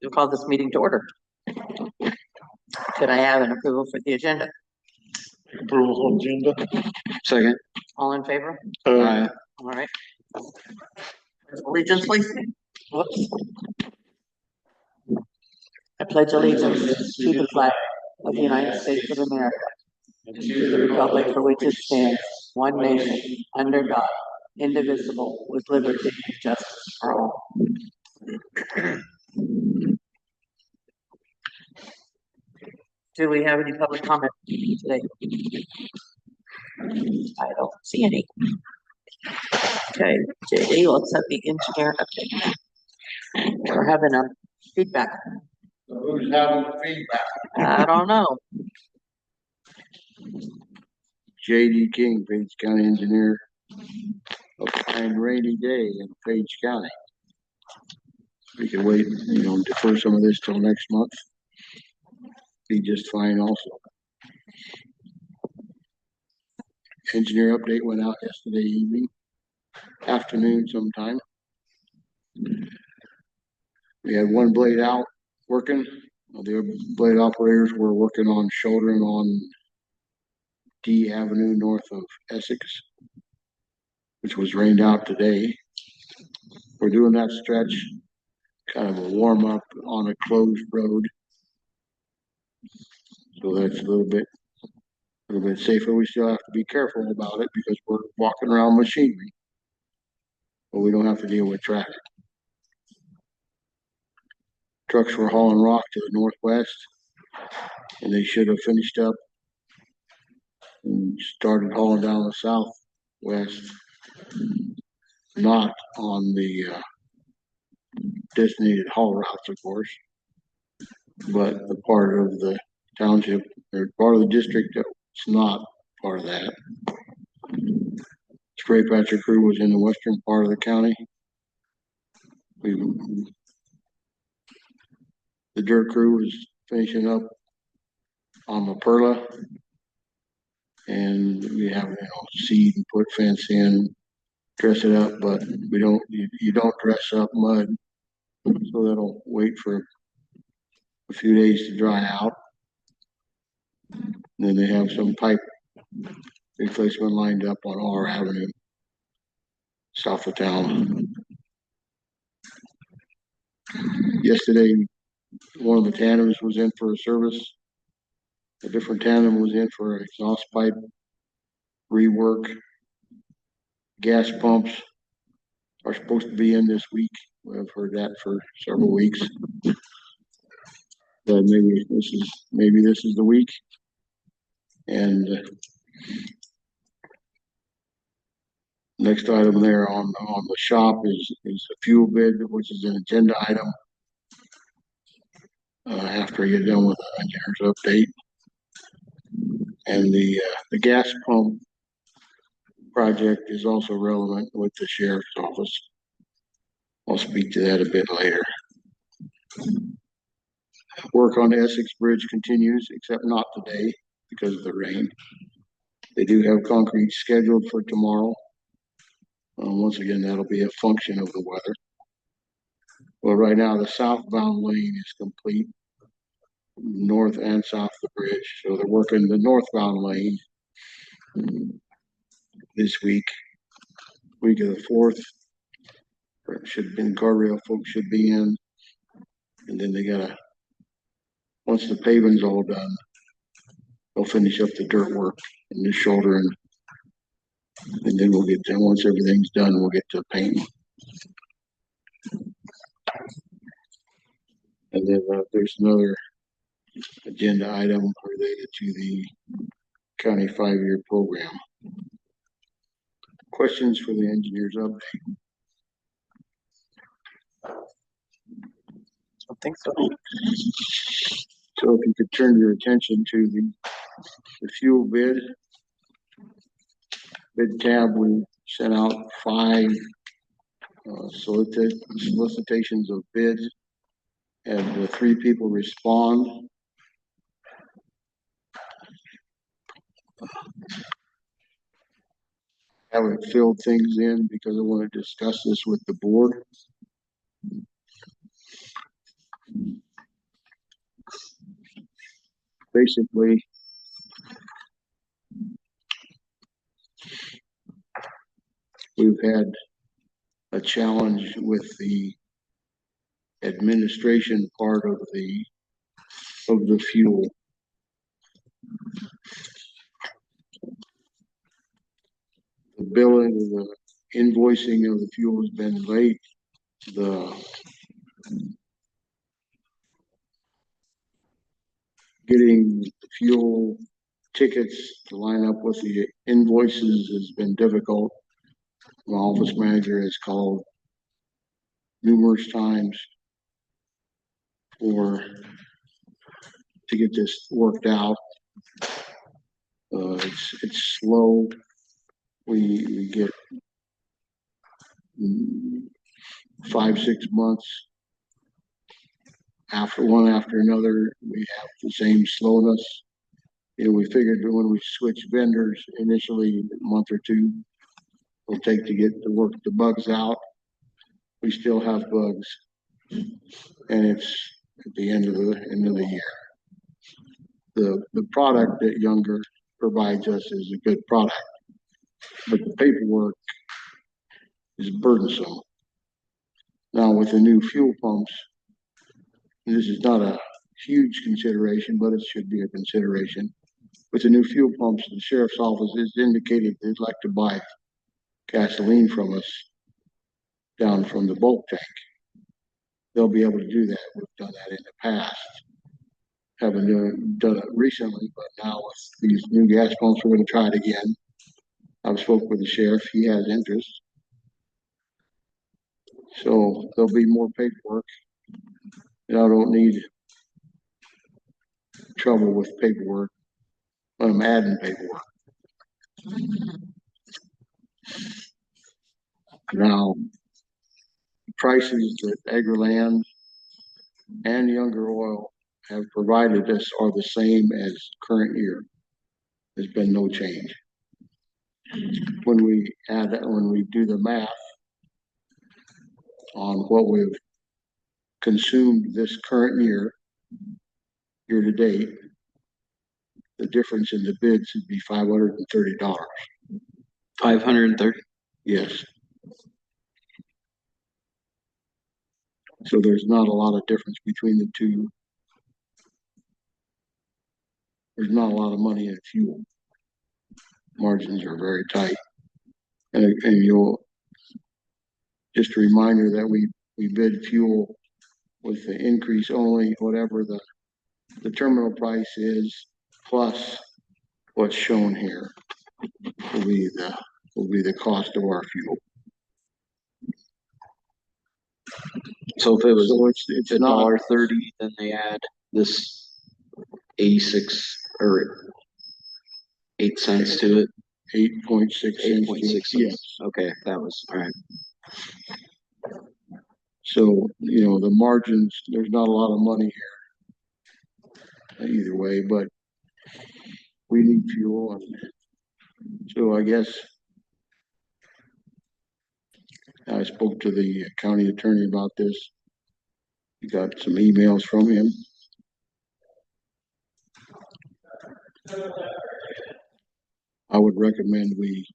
We'll call this meeting to order. Could I have an approval for the agenda? Approval of agenda. Second. All in favor? Aye. All right. Allegiance, please. Whoops. I pledge allegiance to the flag of the United States of America and to the republic for which it stands, one nation, under God, indivisible, with liberty and justice for all. Do we have any public comment today? I don't see any. Okay, JD, let's have the engineer update. We're having a feedback. Who's having feedback? I don't know. JD King, Page County Engineer. A fine rainy day in Page County. We can wait, defer some of this till next month. Be just fine also. Engineer update went out yesterday evening, afternoon sometime. We had one blade out working. The other blade operators were working on shouldering on D Avenue north of Essex, which was rained out today. We're doing that stretch, kind of a warm up on a closed road. So that's a little bit safer. We still have to be careful about it because we're walking around machinery, but we don't have to deal with traffic. Trucks were hauling rock to the northwest, and they should have finished up and started hauling down the southwest, not on the designated haul routes, of course, but the part of the township or part of the district that's not part of that. Spray patcher crew was in the western part of the county. The dirt crew was finishing up on La Perla, and we have seed and put fence in, dress it up, but you don't dress up mud, so that'll wait for a few days to dry out. And then they have some pipe replacement lined up on R Avenue, south of town. Yesterday, one of the tandems was in for a service. A different tandem was in for an exhaust pipe rework. Gas pumps are supposed to be in this week. I've heard that for several weeks. But maybe this is the week. And next item there on the shop is a fuel bid, which is an agenda item. After I get done with the engineer's update. And the gas pump project is also relevant with the sheriff's office. I'll speak to that a bit later. Work on the Essex Bridge continues, except not today because of the rain. They do have concrete scheduled for tomorrow. Once again, that'll be a function of the weather. Well, right now the southbound lane is complete, north and south of the bridge. So they're working the northbound lane this week of the 4th. Should have been guardrail folks should be in, and then they gotta, once the paving's all done, they'll finish up the dirt work and the shouldering, and then we'll get to, once everything's done, we'll get to painting. And then there's another agenda item related to the county 5-year program. Questions for the engineer's update? I think so. So if you could turn your attention to the fuel bid tab, we sent out 5 solicitations of bids, and the 3 people respond. Haven't filled things in because I want to discuss this with the board. basically we've had a challenge with the administration part of the fuel. The billing, the invoicing of the fuel has been late. The getting the fuel tickets to line up with the invoices has been difficult. My office manager has called numerous times to get this worked out. It's slow. We get 5-6 months after another. We have the same slowness. We figured that when we switch vendors initially, a month or two will take to get the bugs out. We still have bugs, and it's at the end of the year. The product that Younger provides us is a good product, but the paperwork is burdensome. Now with the new fuel pumps, and this is not a huge consideration, but it should be a consideration. With the new fuel pumps, the sheriff's office has indicated they'd like to buy gasoline from us down from the bulk tank. They'll be able to do that. We've done that in the past. Haven't done it recently, but now with these new gas pumps, we're going to try it again. I've spoke with the sheriff. He has interest. So there'll be more paperwork. And I don't need trouble with paperwork when I'm adding paperwork. Now, prices that AgriLand and Younger Oil have provided us are the same as current year. There's been no change. When we do the math on what we've consumed this current year to date, the difference in the bids would be $530. $530. Yes. So there's not a lot of difference between the two. There's not a lot of money in fuel. Margins are very tight. And you'll, just a reminder that we bid fuel with the increase only, whatever the terminal price is, plus what's shown here will be the cost of our fuel. So if it was it's $1.30, then they add this 86 or 8 cents to it. 8.6 cents. 8.6 cents. Yes. Okay, that was all right. So, the margins, there's not a lot of money here either way, but we need fuel. And so I guess I spoke to the county attorney about this. We got some emails from him. I would recommend we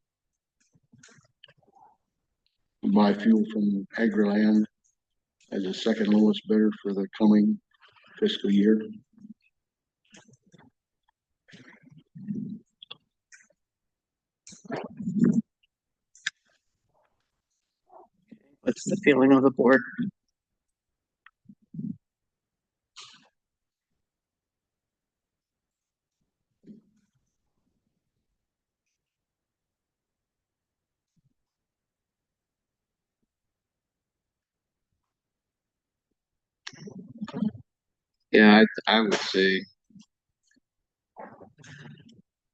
buy fuel from AgriLand as a second lowest bidder for the coming fiscal year. What's the feeling of the board? Yeah, I would say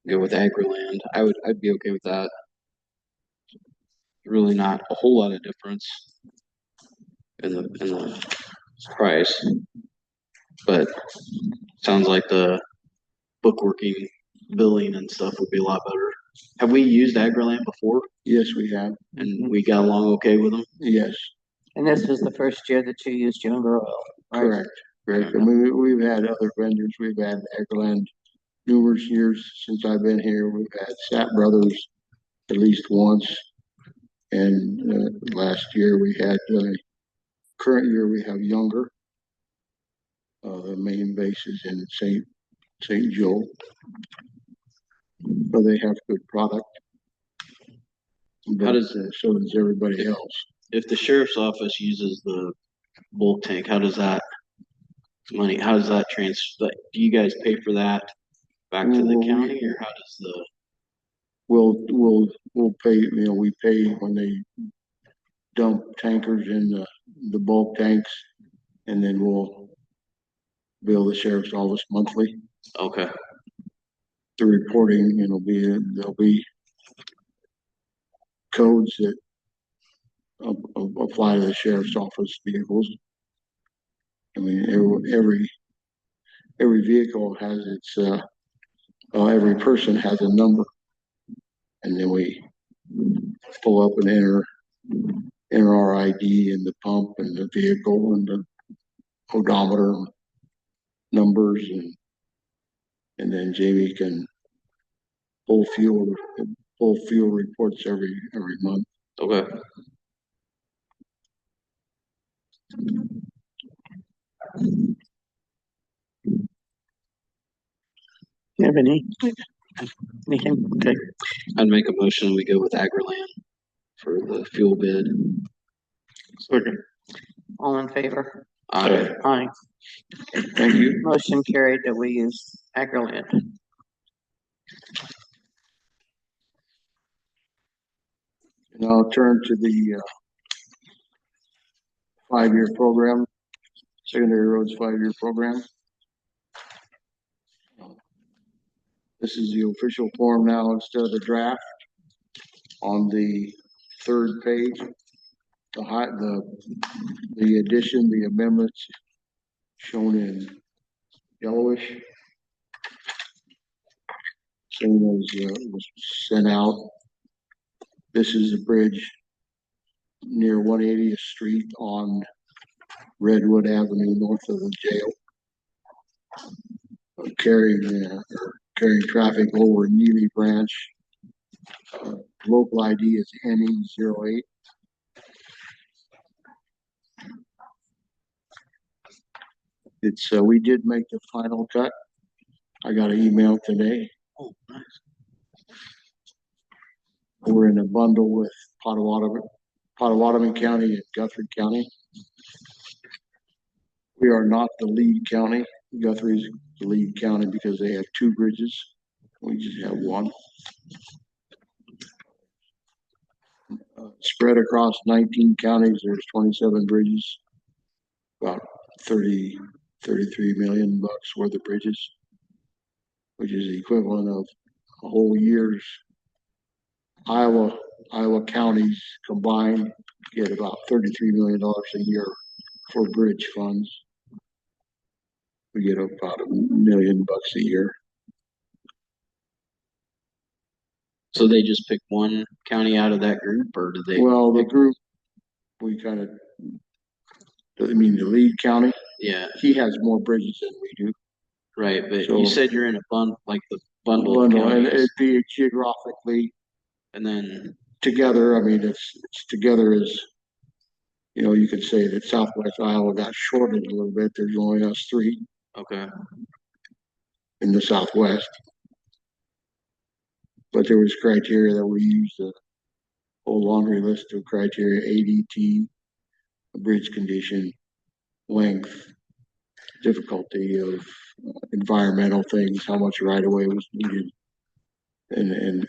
go with AgriLand. I'd be okay with that. Really not a whole lot of difference in the price, but sounds like the bookworking, billing, and stuff would be a lot better. Have we used AgriLand before? Yes, we have. And we got along okay with them? Yes. And this was the first year that you used Younger Oil, right? Correct. I mean, we've had other vendors. We've had AgriLand numerous years since I've been here. We've had Sapp Brothers at least once. And last year we had, current year we have Younger. The main base is in St. Joe. So they have good product. How does so does everybody else. if the sheriff's office uses the bulk tank, how does that do you guys pay for that back to the Well, county, or how does the, We'll pay, we pay when they dump tankers in the bulk tanks, and then we'll bill the sheriff's office monthly. okay, The reporting, there'll be codes that apply to the sheriff's office vehicles. I mean, every vehicle has its, every person has a number, and then we pull up and enter our ID in the pump and the vehicle and the odometer numbers, and then Jamie can pull fuel reports every month. okay. You have anything? Okay, I'd make a motion, we go with Agriland for the fuel bid. all in favor? Aye. Aye. Thank you. Motion carried that we use Agriland. And I'll turn to the 5-year program, secondary roads 5-year program. This is the official form now instead of the draft. On the 3rd page, the addition, the amendments shown in yellowish. Same as was sent out. This is a bridge near 180th Street on Redwood Avenue, north of the jail. Carrying traffic over Neely Branch. Local ID is NE08. We did make the final cut. I got an email today. Oh, nice. We're in a bundle with Pottawatomie County and Guthrie County. We are not the lead county. Guthrie's the lead county because they have 2 bridges. We just have 1. Spread across 19 counties, there's 27 bridges, about 33 million bucks worth of bridges, which is the equivalent of a whole year's Iowa counties combined get about $33 million a year for bridge funds. We get about $1 million a year. So they just pick one county out of that group, or do they? Well, the group, the lead county, Yeah, he has more bridges than we do. right, but So- you said you're in a like the bundle of And counties, it'd be geographically and then, together. I mean, it's together as, you could say that Southwest Iowa got shorted a little bit. There's only us 3 okay, in the Southwest. But there was criteria that we used, a whole laundry list of criteria: ADT, bridge condition, length, difficulty of environmental things, how much right of way was needed, and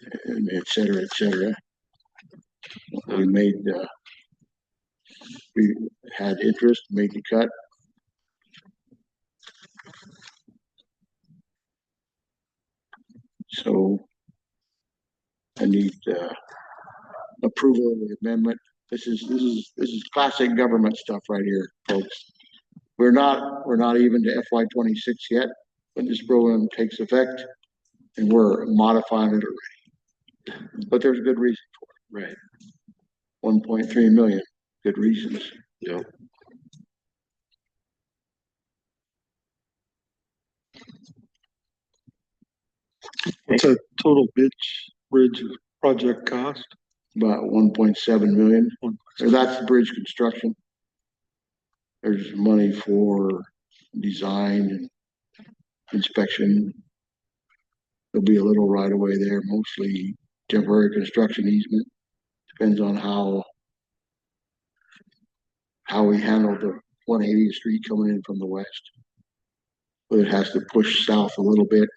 et cetera, et cetera. We had interest, made the cut. So I need approval of the amendment. This is classic government stuff right here, folks. We're not even to FY26 yet when this program takes effect, and we're modifying it already. But there's good reason for right, it. 1.3 million, good reasons. yeah. What's a total bridge project cost? About 1.7 million. So that's the bridge construction. There's money for design and inspection. There'll be a little right of way there, mostly temporary construction easement. Depends on how we handle the 180th Street coming in from the west. But it has to push south a little bit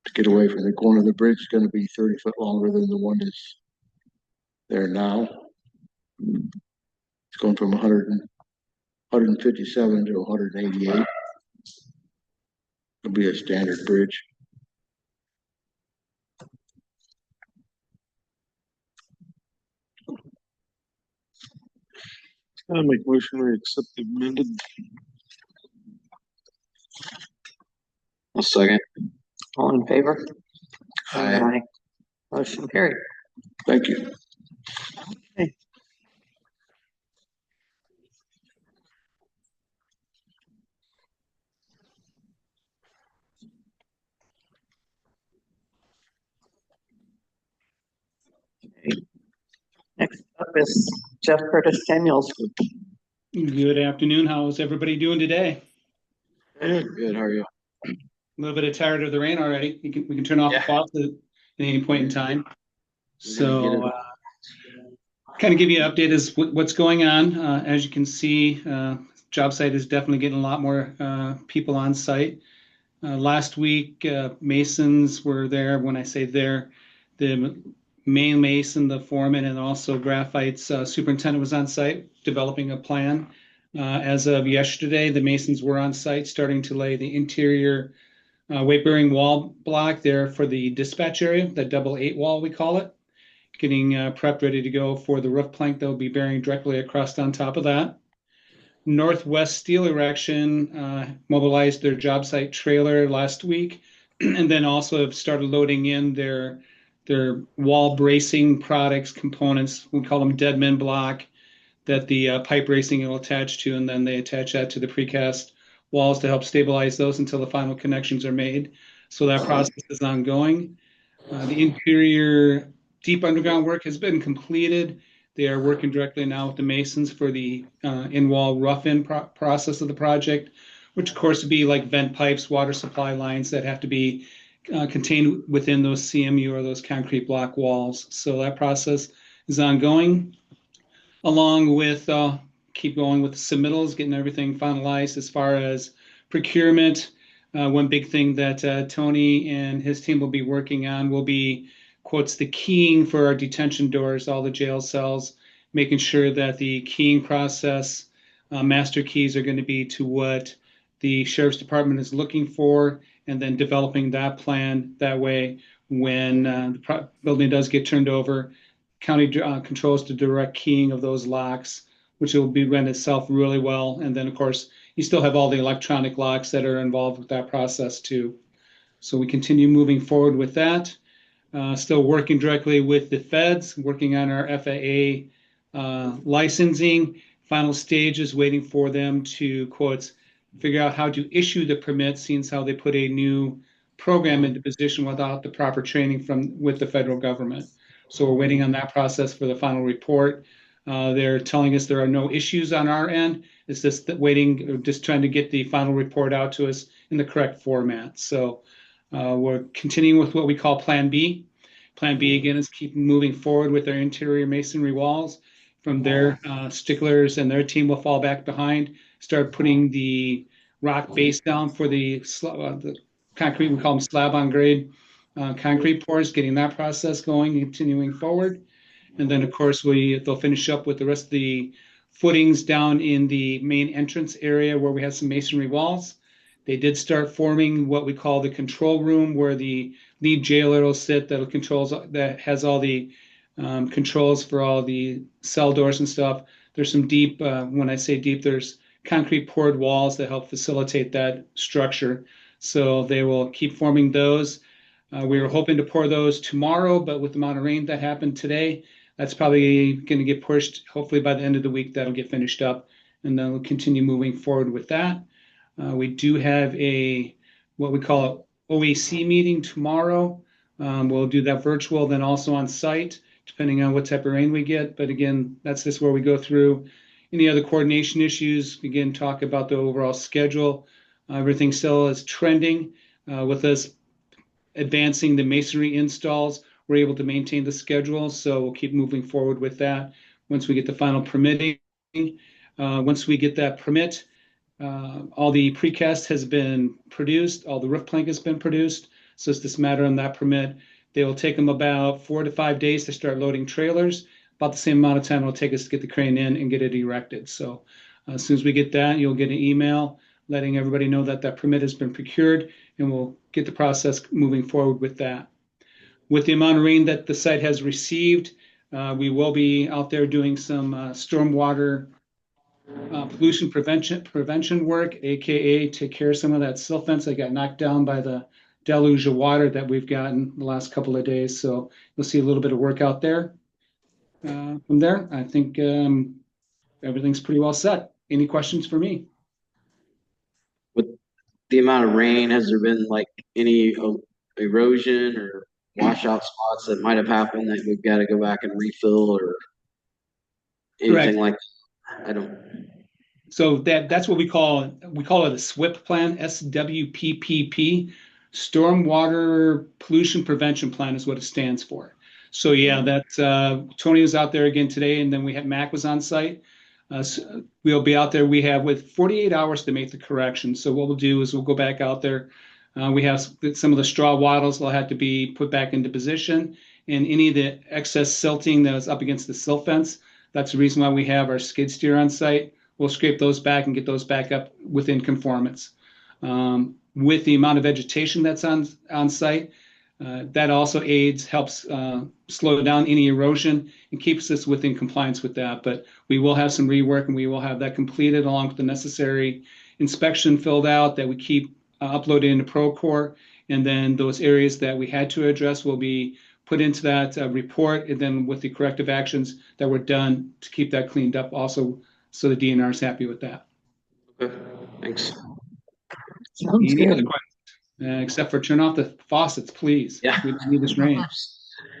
to get away from the corner. The bridge is going to be 30 foot longer than the one that's there now. It's going from 157 to 188. It'll be a standard bridge. I'll make motion to accept the amended. I'll second. All in favor? Aye. Motion carried. Thank you. Next up is Jeff Curtis Samuels. Good afternoon. How is everybody doing today? Good. How are you? A little bit tired of the rain already. We can turn off the faucet at any point in time. So, kind of give you an update as what's going on. As you can see, job site is definitely getting a lot more people on site. Last week, masons were there. When I say there, the main mason, the foreman, and also Graphite's superintendent was on site developing a plan. As of yesterday, the masons were on site starting to lay the interior weight-bearing wall block there for the dispatch area, the double 8 wall we call it, getting prepped ready to go for the roof plank that will be bearing directly across on top of that. Northwest Steel Erection mobilized their job site trailer last week, and then also have started loading in their wall bracing products, components. We call them dead men block, that the pipe bracing will attach to, and then they attach that to the precast walls to help stabilize those until the final connections are made. So that process is ongoing. The interior deep underground work has been completed. They are working directly now with the masons for the in-wall rough-in process of the project, which of course would be like vent pipes, water supply lines that have to be contained within those CMU or those concrete block walls. So that process is ongoing, along with keep going with the submittals, getting everything finalized as far as procurement. One big thing that Tony and his team will be working on will be, quotes, the keying for our detention doors, all the jail cells, making sure that the keying process, master keys are going to be to what the sheriff's department is looking for, and then developing that plan. That way, when the building does get turned over, county controls the direct keying of those locks, which will be run itself really well. And then, of course, you still have all the electronic locks that are involved with that process too. So we continue moving forward with that. Still working directly with the feds, working on our FAA licensing. Final stages, waiting for them to, quotes, figure out how to issue the permit, seeing how they put a new program into position without the proper training with the federal government. So we're waiting on that process for the final report. They're telling us there are no issues on our end. It's just waiting, just trying to get the final report out to us in the correct format. So we're continuing with what we call Plan B. Plan B, again, is keep moving forward with their interior masonry walls. From their sticklers and their team will fall back behind, start putting the rock base down for the concrete, we call them slab on grade concrete pours, getting that process going, continuing forward. And then, of course, they'll finish up with the rest of the footings down in the main entrance area where we have some masonry walls. They did start forming what we call the control room, where the lead jailer will sit, that has all the controls for all the cell doors and stuff. There's some deep, when I say deep, there's concrete poured walls that help facilitate that structure. So they will keep forming those. We were hoping to pour those tomorrow, but with the amount of rain that happened today, that's probably going to get pushed. Hopefully by the end of the week, that'll get finished up, and then we'll continue moving forward with that. We do have what we call an OAC meeting tomorrow, We'll do that virtual, then also on site, depending on what type of rain we get. But again, that's just where we go through any other coordination issues, again, talk about the overall schedule. Everything still is trending with us advancing the masonry installs. We're able to maintain the schedule, so we'll keep moving forward with that once we get the final permitting. Once we get that permit, all the precast has been produced, all the roof plank has been produced. So it's this matter on that permit. They will take them about 4 to 5 days to start loading trailers. About the same amount of time it'll take us to get the crane in and get it erected. So as soon as we get that, you'll get an email letting everybody know that that permit has been procured, and we'll get the process moving forward with that. With the amount of rain that the site has received, we will be out there doing some stormwater pollution prevention work, aka take care of some of that silt fence that got knocked down by the deluge of water that we've gotten the last couple of days. So you'll see a little bit of work out there. From there, I think everything's pretty well set. Any questions for me? With the amount of rain, has there been like any erosion or washout spots that might have happened that we've got to go back and refill or anything like that? I don't. So that's what we call it a SWPP plan, SWPPP, Stormwater Pollution Prevention Plan is what it stands for. So yeah, that Tony was out there again today, and then we had Mac was on site. So we'll be out there. We have with 48 hours to make the correction. So what we'll do is we'll go back out there. We have some of the straw wattles will have to be put back into position, and any of the excess silting that is up against the silt fence. That's the reason why we have our skid steer on site. We'll scrape those back and get those back up within conformance. With the amount of vegetation that's on site, that also helps slow down any erosion and keeps us within compliance with that. But we will have some rework, and we will have that completed along with the necessary inspection filled out that we keep uploaded into Procore. And then those areas that we had to address will be put into that report, and then with the corrective actions that were done to keep that cleaned up also, so the DNR is happy with that. Okay, thanks. Sounds Any other good. questions? Except for turn off the faucets, please. Yeah. We don't need this rain.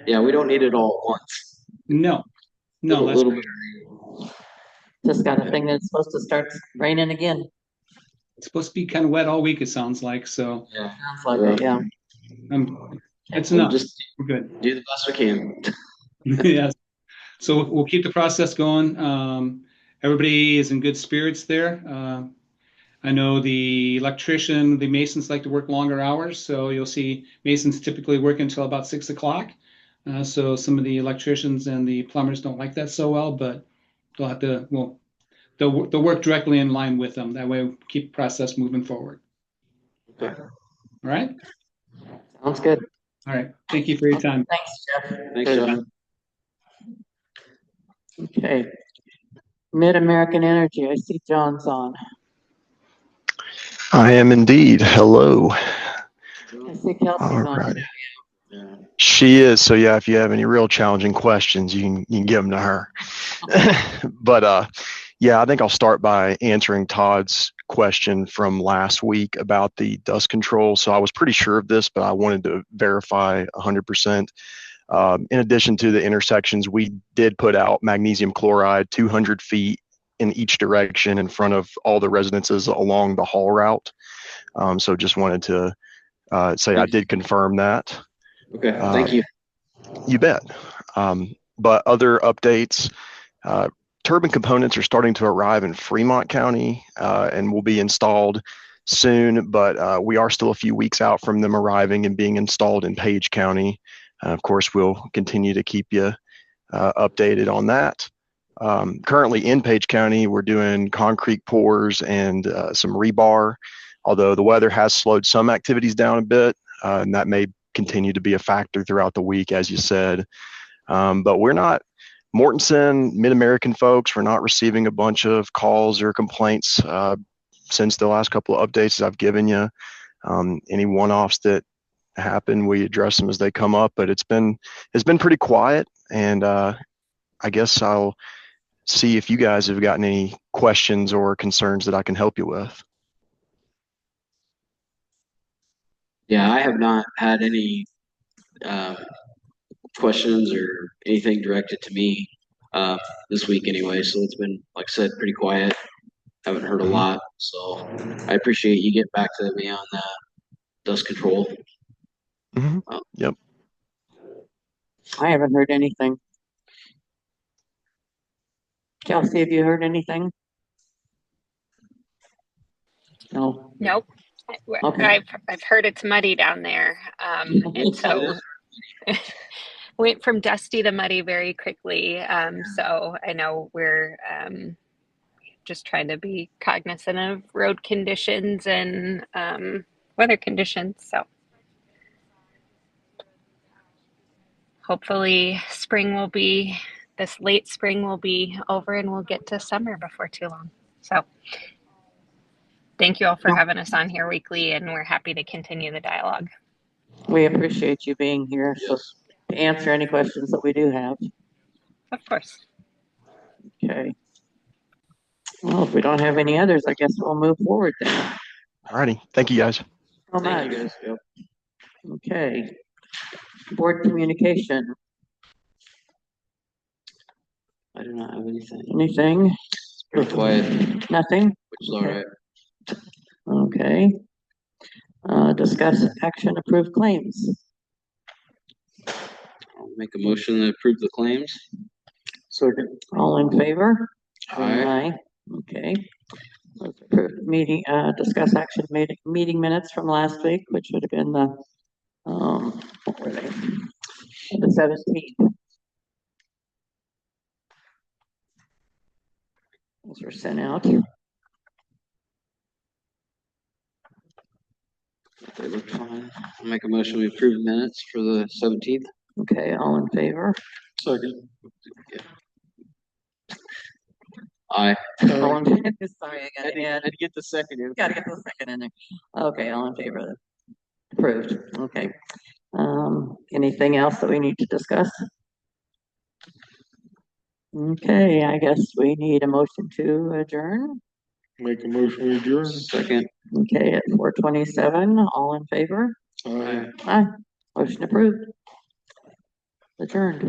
Yeah, we don't need it all at once. No, A that's little bit. Just got a thing that's supposed to start raining again. it's supposed to be kind of wet all week, it sounds like. So Yeah. Sounds like it, yeah. it's We'll enough. just We're good. do the best we can. Yes. So we'll keep the process going. Everybody is in good spirits there. I know the electrician, the masons like to work longer hours, so you'll see masons typically work until about 6 o'clock. So some of the electricians and the plumbers don't like that so well, but they'll work directly in line with them. That way, we'll keep the process moving forward. Okay. All right. Sounds good. All right. Thank you for your time. Thanks, Jeff. Thanks, Good. Jeff. Okay. Mid-American Energy, I see John's on. I am indeed. Hello. I see Kelsey's All on. right. Yeah. She is. So yeah, if you have any real challenging questions, you can give them to her. But yeah, I think I'll start by answering Todd's question from last week about the dust control. So I was pretty sure of this, but I wanted to verify 100%. In addition to the intersections, we did put out magnesium chloride 200 feet in each direction in front of all the residences along the haul route. So just wanted to say I did confirm that. Okay, thank you. You bet. But other updates, turbine components are starting to arrive in Fremont County and will be installed soon, but we are still a few weeks out from them arriving and being installed in Page County. Of course, we'll continue to keep you updated on that. Currently in Page County, we're doing concrete pours and some rebar, although the weather has slowed some activities down a bit, and that may continue to be a factor throughout the week, as you said. But we're not, Mortenson, Mid-American folks, we're not receiving a bunch of calls or complaints since the last couple of updates I've given you. Any one-offs that happen, we address them as they come up, but it's been pretty quiet, and I guess I'll see if you guys have gotten any questions or concerns that I can help you with. Yeah, I have not had any questions or anything directed to me this week anyway. So it's been, like I said, pretty quiet. Haven't heard a lot. So I appreciate you getting back to me on that dust control. Mhm. Oh. Yep. I haven't heard anything. Kelsey, have you heard anything? No. Nope. Okay. I've heard it's muddy down there. And so went from dusty to muddy very quickly. So I know we're just trying to be cognizant of road conditions and weather conditions. So hopefully this late spring will be over and we'll get to summer before too long. So thank you all for having us on here weekly, and we're happy to continue the dialogue. We appreciate you being here. So to answer any questions that we do have. Of course. Okay. Well, if we don't have any others, I guess we'll move forward then. All righty. Thank you, guys. So Thank you much. guys. Yep. Okay. Board communication, I do not have anything. anything? It's pretty quiet, Nothing? which is all right. Okay. Discuss action, approve claims. I'll make a motion to approve the claims. Second. All in favor? Aye. Okay. Let's approve meeting, discuss action, meeting minutes from last week, which would have been the, what were they? The 17th. Those were sent out. They look fine. I'll make a motion to approve minutes for the 17th. Okay, all in favor? Second. Aye. All in, sorry, I gotta add, get the second in. gotta get the second in there. Okay, all in favor of that? Approved, okay. Anything else that we need to discuss? Okay, I guess we need a motion to adjourn. Make a motion to adjourn. Second. Okay, at 4:27, all in favor? Aye. Aye, motion approved. Adjourned.